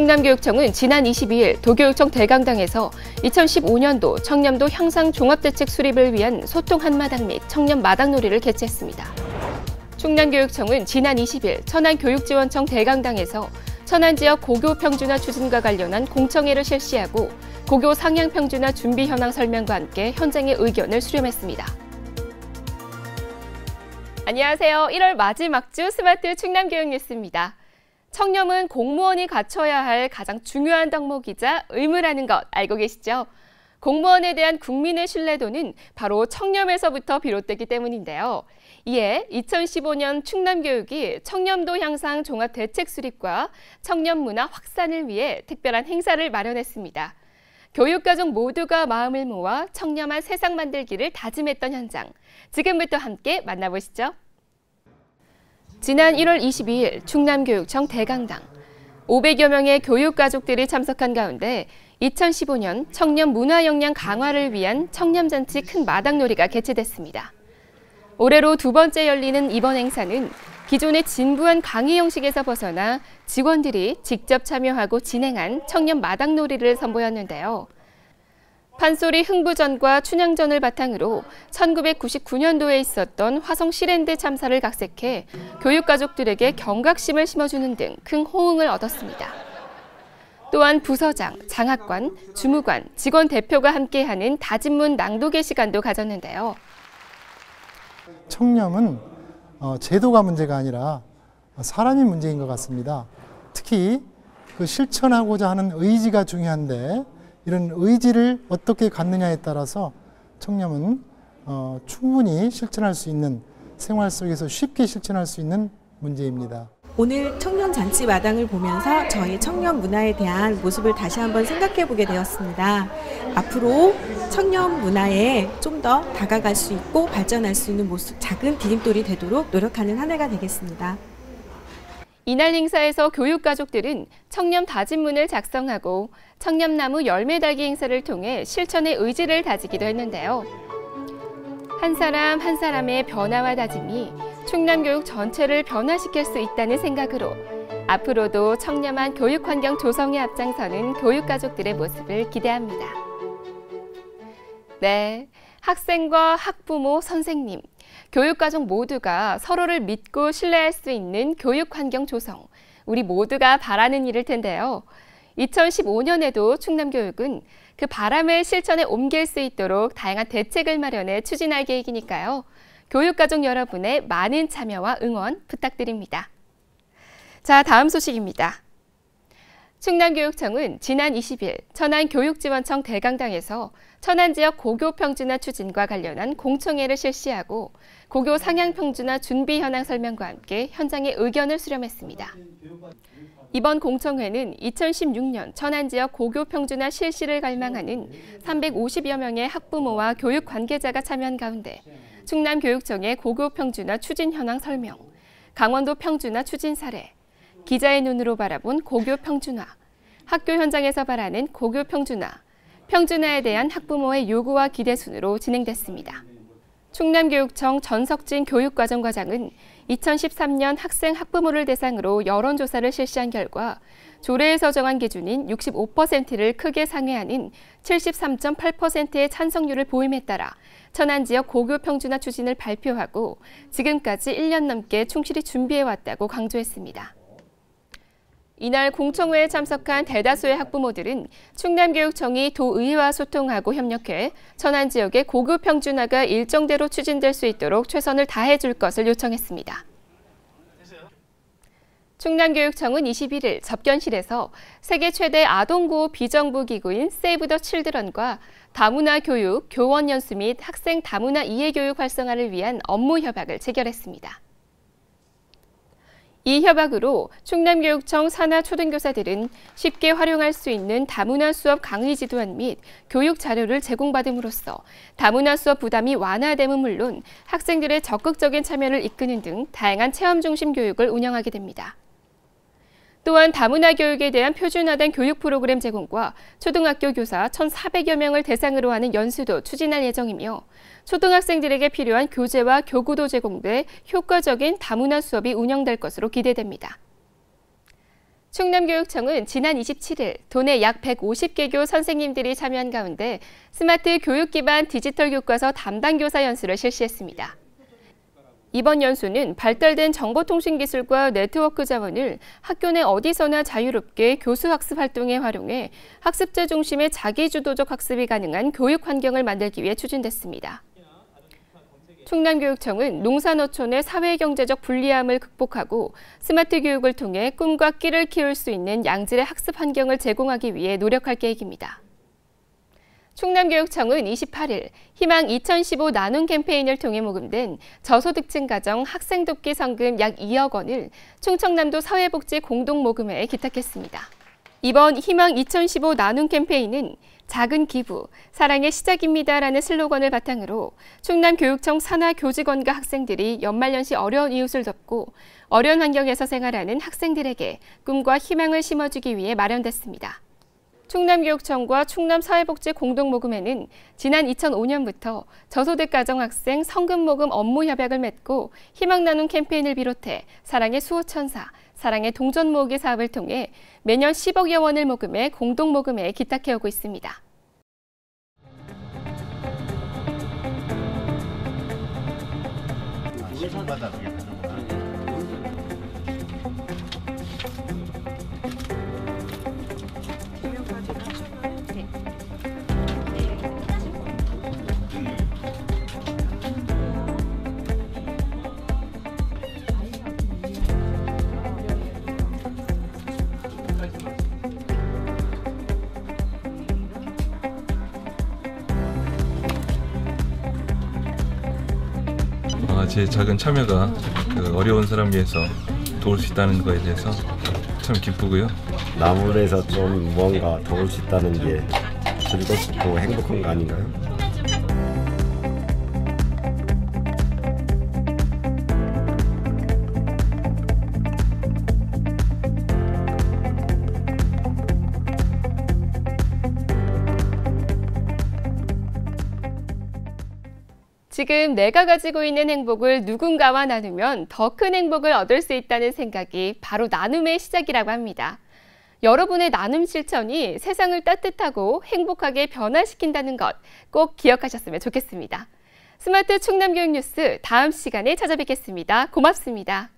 충남교육청은 지난 22일 도교육청 대강당에서 2015년도 청렴도 향상 종합대책 수립을 위한 소통 한마당 및 청렴 마당놀이를 개최했습니다. 충남교육청은 지난 20일 천안교육지원청 대강당에서 천안 지역 고교 평준화 추진과 관련한 공청회를 실시하고 고교 상향 평준화 준비 현황 설명과 함께 현장의 의견을 수렴했습니다. 안녕하세요. 1월 마지막 주 스마트 충남교육 뉴스입니다. 청렴은 공무원이 갖춰야 할 가장 중요한 덕목이자 의무라는 것 알고 계시죠? 공무원에 대한 국민의 신뢰도는 바로 청렴에서부터 비롯되기 때문인데요. 이에 2015년 충남교육이 청렴도 향상 종합대책 수립과 청렴 문화 확산을 위해 특별한 행사를 마련했습니다. 교육가족 모두가 마음을 모아 청렴한 세상 만들기를 다짐했던 현장. 지금부터 함께 만나보시죠. 지난 1월 22일 충남교육청 대강당 500여 명의 교육가족들이 참석한 가운데 2015년 청렴 문화 역량 강화를 위한 청렴잔치 큰 마당놀이가 개최됐습니다. 올해로 두 번째 열리는 이번 행사는 기존의 진부한 강의 형식에서 벗어나 직원들이 직접 참여하고 진행한 청렴 마당놀이를 선보였는데요. 판소리 흥부전과 춘향전을 바탕으로 1999년도에 있었던 화성 실엔드 참사를 각색해 교육가족들에게 경각심을 심어주는 등 큰 호응을 얻었습니다. 또한 부서장, 장학관, 주무관, 직원 대표가 함께하는 다짐문 낭독의 시간도 가졌는데요. 청렴은 제도가 문제가 아니라 사람이 문제인 것 같습니다. 특히 그 실천하고자 하는 의지가 중요한데 이런 의지를 어떻게 갖느냐에 따라서 청렴은 충분히 실천할 수 있는, 생활 속에서 쉽게 실천할 수 있는 문제입니다. 오늘 청년 잔치 마당을 보면서 저희 청년 문화에 대한 모습을 다시 한번 생각해 보게 되었습니다. 앞으로 청년 문화에 좀 더 다가갈 수 있고 발전할 수 있는 모습, 작은 디딤돌이 되도록 노력하는 한 해가 되겠습니다. 이날 행사에서 교육가족들은 청렴 다짐문을 작성하고 청렴나무 열매 달기 행사를 통해 실천의 의지를 다지기도 했는데요. 한 사람 한 사람의 변화와 다짐이 충남교육 전체를 변화시킬 수 있다는 생각으로 앞으로도 청렴한 교육환경 조성에 앞장서는 교육가족들의 모습을 기대합니다. 네, 학생과 학부모, 선생님, 교육가족 모두가 서로를 믿고 신뢰할 수 있는 교육환경 조성, 우리 모두가 바라는 일일 텐데요. 2015년에도 충남교육은 그 바람을 실천에 옮길 수 있도록 다양한 대책을 마련해 추진할 계획이니까요. 교육가족 여러분의 많은 참여와 응원 부탁드립니다. 자, 다음 소식입니다. 충남교육청은 지난 20일 천안교육지원청 대강당에서 천안 지역 고교 평준화 추진과 관련한 공청회를 실시하고 고교 상향 평준화 준비 현황 설명과 함께 현장의 의견을 수렴했습니다. 이번 공청회는 2016년 천안 지역 고교 평준화 실시를 갈망하는 350여 명의 학부모와 교육 관계자가 참여한 가운데 충남교육청의 고교 평준화 추진 현황 설명, 강원도 평준화 추진 사례, 기자의 눈으로 바라본 고교 평준화, 학교 현장에서 바라는 고교 평준화, 평준화에 대한 학부모의 요구와 기대 순으로 진행됐습니다. 충남교육청 전석진 교육과정과장은 2013년 학생 학부모를 대상으로 여론조사를 실시한 결과 조례에서 정한 기준인 65%를 크게 상회하는 73.8%의 찬성률을 보임에 따라 천안 지역 고교 평준화 추진을 발표하고 지금까지 1년 넘게 충실히 준비해왔다고 강조했습니다. 이날 공청회에 참석한 대다수의 학부모들은 충남교육청이 도의회와 소통하고 협력해 천안 지역의 고교 평준화가 일정대로 추진될 수 있도록 최선을 다해줄 것을 요청했습니다. 충남교육청은 21일 접견실에서 세계 최대 아동구호 비정부 기구인 세이브 더 칠드런과 다문화 교육, 교원 연수 및 학생 다문화 이해교육 활성화를 위한 업무 협약을 체결했습니다. 이 협약으로 충남교육청 산하 초등교사들은 쉽게 활용할 수 있는 다문화 수업 강의 지도안 및 교육 자료를 제공받음으로써 다문화 수업 부담이 완화됨은 물론 학생들의 적극적인 참여를 이끄는 등 다양한 체험 중심 교육을 운영하게 됩니다. 또한 다문화 교육에 대한 표준화된 교육 프로그램 제공과 초등학교 교사 1,400여 명을 대상으로 하는 연수도 추진할 예정이며 초등학생들에게 필요한 교재와 교구도 제공돼 효과적인 다문화 수업이 운영될 것으로 기대됩니다. 충남교육청은 지난 27일 도내 약 150개교 선생님들이 참여한 가운데 스마트 교육 기반 디지털 교과서 담당 교사 연수를 실시했습니다. 이번 연수는 발달된 정보통신기술과 네트워크 자원을 학교 내 어디서나 자유롭게 교수 학습 활동에 활용해 학습자 중심의 자기주도적 학습이 가능한 교육 환경을 만들기 위해 추진됐습니다. 충남교육청은 농사노촌의 사회경제적 불리함을 극복하고 스마트 교육을 통해 꿈과 끼를 키울 수 있는 양질의 학습 환경을 제공하기 위해 노력할 계획입니다. 충남교육청은 28일 희망 2015 나눔 캠페인을 통해 모금된 저소득층 가정 학생 돕기 성금 약 2억 원을 충청남도 사회복지 공동모금회에 기탁했습니다. 이번 희망 2015 나눔 캠페인은 작은 기부, 사랑의 시작입니다라는 슬로건을 바탕으로 충남교육청 산하 교직원과 학생들이 연말연시 어려운 이웃을 돕고 어려운 환경에서 생활하는 학생들에게 꿈과 희망을 심어주기 위해 마련됐습니다. 충남교육청과 충남사회복지 공동모금회는 지난 2005년부터 저소득 가정학생 성금모금 업무 협약을 맺고 희망나눔 캠페인을 비롯해 사랑의 수호천사, 사랑의 동전 모으기 사업을 통해 매년 10억여 원을 모금해 공동모금회에 기탁해오고 있습니다. 제 작은 참여가 어려운 사람 위해서 도울 수 있다는 거에 대해서 참 기쁘고요. 남을 위해서 좀 뭔가 도울 수 있다는 게 즐겁고 행복한 거 아닌가요? 지금 내가 가지고 있는 행복을 누군가와 나누면 더 큰 행복을 얻을 수 있다는 생각이 바로 나눔의 시작이라고 합니다. 여러분의 나눔 실천이 세상을 따뜻하고 행복하게 변화시킨다는 것 꼭 기억하셨으면 좋겠습니다. 스마트 충남교육 뉴스 다음 시간에 찾아뵙겠습니다. 고맙습니다.